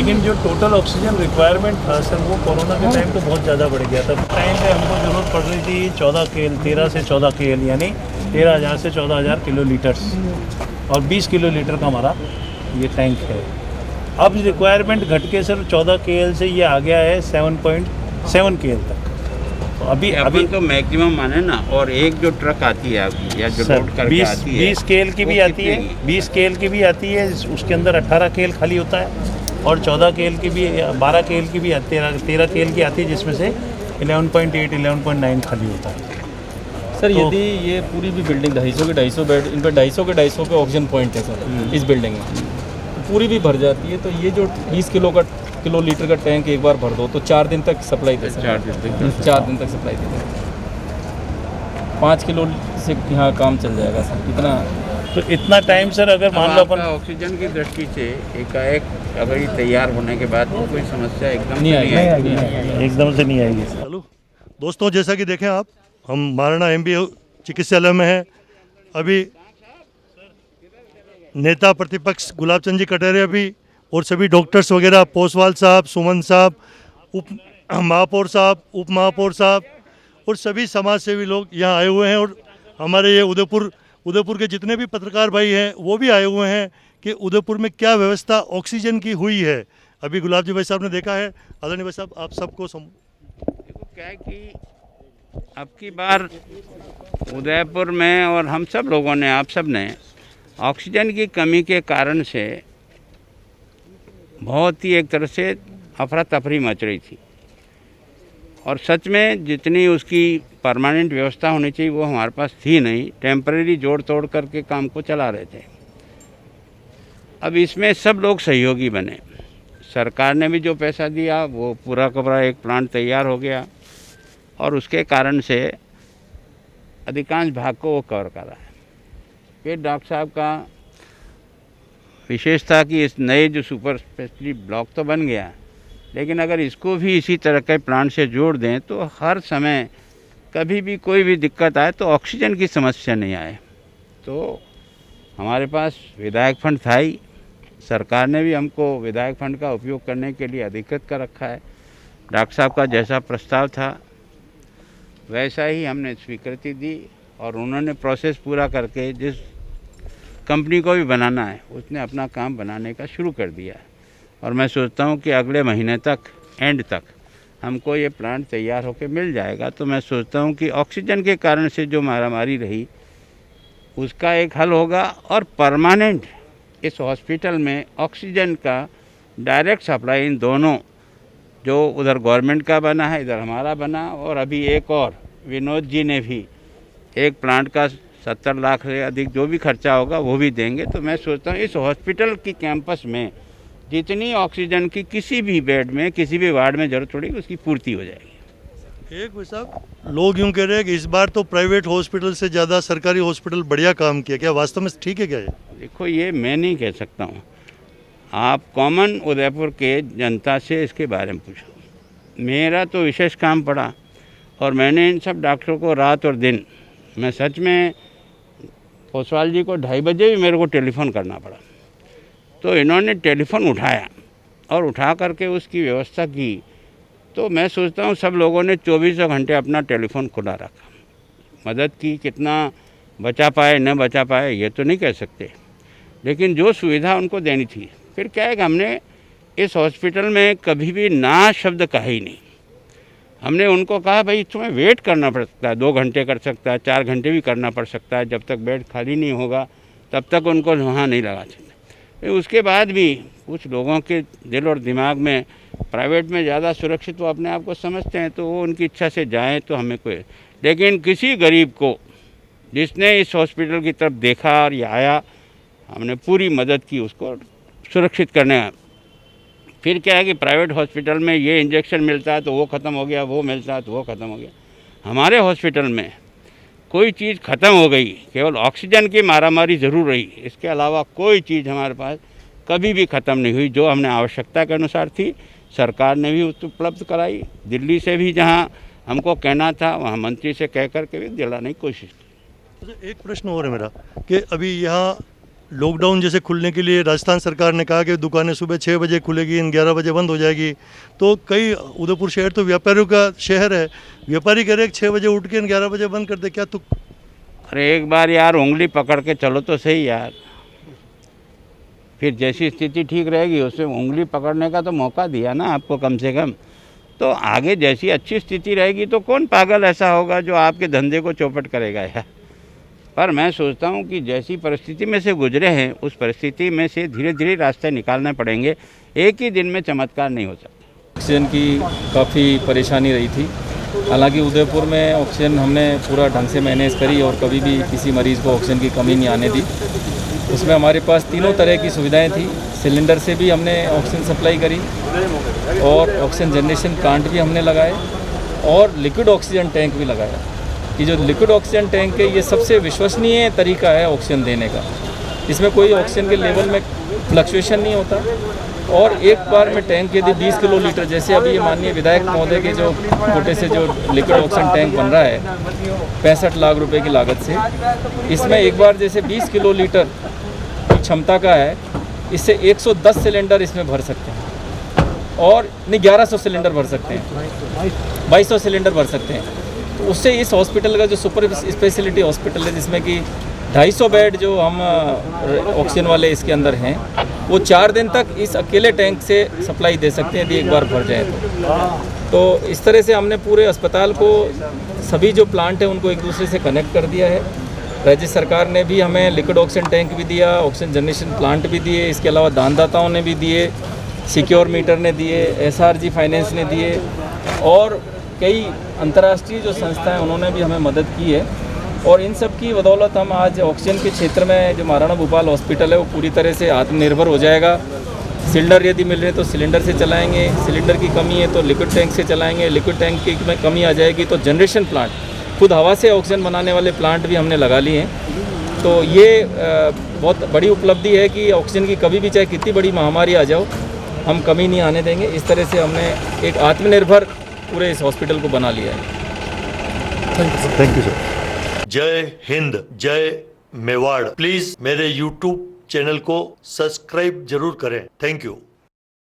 लेकिन जो total oxygen requirement था सर वो कोरोना के टाइम तो बहुत ज़्यादा बढ़ गया था। टाइम पे हमको ज़रूरत पड़ रही थी 14 KL, 13 से 14 KL यानी 13,000 से 14,000 किलो लीटर्स, और 20 किलो लीटर का हमारा ये टैंक है। अब रिक्वायरमेंट घट के सर 14 KL से ये आ गया है 7.7 KL तक। तो अभी तो मैक्सिमम माने ना, और एक जो ट्रक आती है आपकी या जो लोड करके आती है 20 KL की भी आती है, 20 KL की भी आती है, उसके अंदर 18 KL खाली होता है, और 14 KL की भी, 12 KL की भी आती है, 13 KL की आती है, जिसमें से 11.8 11.9 खाली होता है। सर तो यदि ये पूरी भी बिल्डिंग 250 के 250 बेड, इन पर 250 पे ऑक्सीजन पॉइंट है सर इस बिल्डिंग में, तो पूरी भी भर जाती है, तो ये जो 20 किलो लीटर का टैंक एक बार भर दो तो 4 दिन तक सप्लाई दे सकते, 4 दिन तक सप्लाई दे सकते, 5 किलो से यहाँ काम चल जाएगा सर। इतना तो इतना टाइम सर अगर मान लो अपन ऑक्सीजन की दृष्टि से एकाएक अगर ये तैयार होने के बाद तो कोई समस्या एकदम नहीं आएगी, एकदम से नहीं आएगी। चलो दोस्तों, जैसा कि देखें आप, हम महाराणा MB चिकित्सालय में हैं। अभी नेता प्रतिपक्ष गुलाब चंद जी कटारिया भी और सभी डॉक्टर्स वगैरह, पोसवाल साहब, सुमन साहब, उप महापौर साहब, उप महापौर साहब और सभी समाज सेवी लोग यहाँ आए हुए हैं। और हमारे ये उदयपुर के जितने भी पत्रकार भाई हैं वो भी आए हुए हैं कि उदयपुर में क्या व्यवस्था ऑक्सीजन की हुई है। अभी गुलाब जी भाई साहब ने देखा है। आदरणीय भाई साहब, आप सबको देखो क्या है कि अब की बार उदयपुर में और हम सब लोगों ने, आप सब ने, ऑक्सीजन की कमी के कारण से बहुत ही एक तरह से अफरा तफरी मच रही थी, और सच में जितनी उसकी परमानेंट व्यवस्था होनी चाहिए वो हमारे पास थी नहीं। टेम्परेरी जोड़ तोड़ करके काम को चला रहे थे। अब इसमें सब लोग सहयोगी बने। सरकार ने भी जो पैसा दिया वो पूरा का पूरा एक प्लांट तैयार हो गया, और उसके कारण से अधिकांश भाग को वो कवर कर रहा है। फिर डॉक्टर साहब का विशेष था कि इस नए जो सुपर स्पेशलिटी ब्लॉक तो बन गया, लेकिन अगर इसको भी इसी तरह के प्लांट से जोड़ दें तो हर समय कभी भी कोई भी दिक्कत आए तो ऑक्सीजन की समस्या नहीं आए। तो हमारे पास विधायक फंड था ही, सरकार ने भी हमको विधायक फंड का उपयोग करने के लिए अधिकृत कर रखा है। डॉक्टर साहब का जैसा प्रस्ताव था वैसा ही हमने स्वीकृति दी, और उन्होंने प्रोसेस पूरा करके जिस कंपनी को भी बनाना है उसने अपना काम बनाने का शुरू कर दिया है। और मैं सोचता हूँ कि अगले महीने तक, एंड तक, हमको ये प्लांट तैयार होकर मिल जाएगा। तो मैं सोचता हूँ कि ऑक्सीजन के कारण से जो मारामारी रही उसका एक हल होगा, और परमानेंट इस हॉस्पिटल में ऑक्सीजन का डायरेक्ट सप्लाई इन दोनों, जो उधर गवर्नमेंट का बना है, इधर हमारा बना, और अभी एक और विनोद जी ने भी एक प्लांट का 70 लाख से अधिक जो भी खर्चा होगा वो भी देंगे। तो मैं सोचता हूँ इस हॉस्पिटल की कैंपस में जितनी ऑक्सीजन की किसी भी बेड में, किसी भी वार्ड में ज़रूरत पड़ेगी उसकी पूर्ति हो जाएगी। एक भाई साहब, लोग यूँ कह रहे हैं कि इस बार तो प्राइवेट हॉस्पिटल से ज़्यादा सरकारी हॉस्पिटल बढ़िया काम किया। क्या वास्तव में ठीक है क्या ये? देखो, ये मैं नहीं कह सकता हूँ, आप कॉमन उदयपुर के जनता से इसके बारे में पूछो। मेरा तो विशेष काम पड़ा, और मैंने इन सब डॉक्टरों को रात और दिन, मैं सच में पोसवाल जी को 2:30 बजे भी मेरे को टेलीफोन करना पड़ा, तो इन्होंने टेलीफोन उठाया और उठा करके उसकी व्यवस्था की। तो मैं सोचता हूँ सब लोगों ने 24 घंटे अपना टेलीफोन खुला रखा, मदद की। कितना बचा पाए न बचा पाए ये तो नहीं कह सकते, लेकिन जो सुविधा उनको देनी थी। फिर क्या है कि हमने इस हॉस्पिटल में कभी भी ना शब्द कहा ही नहीं। हमने उनको कहा भाई तुम्हें वेट करना पड़ सकता है, 2 घंटे कर सकता है, 4 घंटे भी करना पड़ सकता है, जब तक बेड खाली नहीं होगा तब तक उनको वहाँ नहीं लगा सकते। उसके बाद भी कुछ लोगों के दिल और दिमाग में प्राइवेट में ज़्यादा सुरक्षित वो अपने आप को समझते हैं, तो वो उनकी इच्छा से जाएं तो हमें कोई, लेकिन किसी गरीब को जिसने इस हॉस्पिटल की तरफ देखा और ये आया, हमने पूरी मदद की उसको सुरक्षित करने। फिर क्या है कि प्राइवेट हॉस्पिटल में ये इंजेक्शन मिलता है तो वो ख़त्म हो गया, वो मिलता है तो वो ख़त्म हो गया। हमारे हॉस्पिटल में कोई चीज़ ख़त्म हो गई, केवल ऑक्सीजन की मारामारी ज़रूर रही, इसके अलावा कोई चीज़ हमारे पास कभी भी ख़त्म नहीं हुई। जो हमने आवश्यकता के अनुसार थी सरकार ने भी उपलब्ध कराई, दिल्ली से भी जहाँ हमको कहना था वहाँ मंत्री से कह कर के भी दिलाने की कोशिश की। एक प्रश्न और है मेरा कि अभी यहाँ लॉकडाउन जैसे खुलने के लिए राजस्थान सरकार ने कहा कि दुकानें सुबह 6 बजे खुलेगी, 11 बजे बंद हो जाएगी। तो कई उदयपुर शहर तो व्यापारियों का शहर है, व्यापारी कह रहे हैं 6 बजे उठ के 11 बजे बंद कर दे, क्या तो? अरे एक बार यार उंगली पकड़ के चलो तो सही यार, फिर जैसी स्थिति ठीक रहेगी उसमें उंगली पकड़ने का तो मौका दिया ना आपको कम से कम। तो आगे जैसी अच्छी स्थिति रहेगी तो कौन पागल ऐसा होगा जो आपके धंधे को चौपट करेगा यार। पर मैं सोचता हूँ कि जैसी परिस्थिति में से गुजरे हैं उस परिस्थिति में से धीरे धीरे रास्ते निकालने पड़ेंगे, एक ही दिन में चमत्कार नहीं हो सकता। ऑक्सीजन की काफ़ी परेशानी रही थी, हालांकि उदयपुर में ऑक्सीजन हमने पूरा ढंग से मैनेज करी और कभी भी किसी मरीज़ को ऑक्सीजन की कमी नहीं आने दी। उसमें हमारे पास तीनों तरह की सुविधाएं थी, सिलेंडर से भी हमने ऑक्सीजन सप्लाई करी और ऑक्सीजन जनरेशन प्लांट भी हमने लगाए और लिक्विड ऑक्सीजन टैंक भी लगाया। ये जो लिक्विड ऑक्सीजन टैंक है ये सबसे विश्वसनीय तरीका है ऑक्सीजन देने का, इसमें कोई ऑक्सीजन के लेवल में फ्लक्चुएशन नहीं होता और एक बार में टैंक यदि 20 किलो लीटर, जैसे अभी ये माननीय विधायक महोदय के जो छोटे से जो लिक्विड ऑक्सीजन टैंक बन रहा है 65 लाख रुपए की लागत से, इसमें एक बार जैसे 20 किलो लीटर की क्षमता का है, इससे 110 सिलेंडर इसमें भर सकते हैं और नहीं 1100 सिलेंडर भर सकते हैं, 2200 सिलेंडर भर सकते हैं। तो उससे इस हॉस्पिटल का जो सुपर स्पेशलिटी हॉस्पिटल है जिसमें कि 250 बेड जो हम ऑक्सीजन वाले इसके अंदर हैं, वो 4 दिन तक इस अकेले टैंक से सप्लाई दे सकते हैं यदि एक बार भर जाए तो इस तरह से हमने पूरे अस्पताल को सभी जो प्लांट हैं उनको एक दूसरे से कनेक्ट कर दिया है। राज्य सरकार ने भी हमें लिक्विड ऑक्सीजन टैंक भी दिया, ऑक्सीजन जनरेशन प्लांट भी दिए, इसके अलावा दानदाताओं ने भी दिए, सिक्योर मीटर ने दिए, SRG फाइनेंस ने दिए और कई अंतर्राष्ट्रीय जो संस्थाएं उन्होंने भी हमें मदद की है। और इन सब की बदौलत हम आज ऑक्सीजन के क्षेत्र में जो महाराणा भूपाल हॉस्पिटल है वो पूरी तरह से आत्मनिर्भर हो जाएगा। सिलेंडर यदि मिल रहे तो सिलेंडर से चलाएंगे, सिलेंडर की कमी है तो लिक्विड टैंक से चलाएंगे, लिक्विड टैंक की में कमी आ जाएगी तो जनरेशन प्लांट, खुद हवा से ऑक्सीजन बनाने वाले प्लांट भी हमने लगा लिए हैं। तो ये बहुत बड़ी उपलब्धि है कि ऑक्सीजन की कभी भी चाहे कितनी बड़ी महामारी आ जाओ हम कमी नहीं आने देंगे। इस तरह से हमने एक आत्मनिर्भर पूरे इस हॉस्पिटल को बना लिया है। Thank you sir. जय हिंद, जय मेवाड़। प्लीज मेरे YouTube चैनल को सब्सक्राइब जरूर करें। Thank you.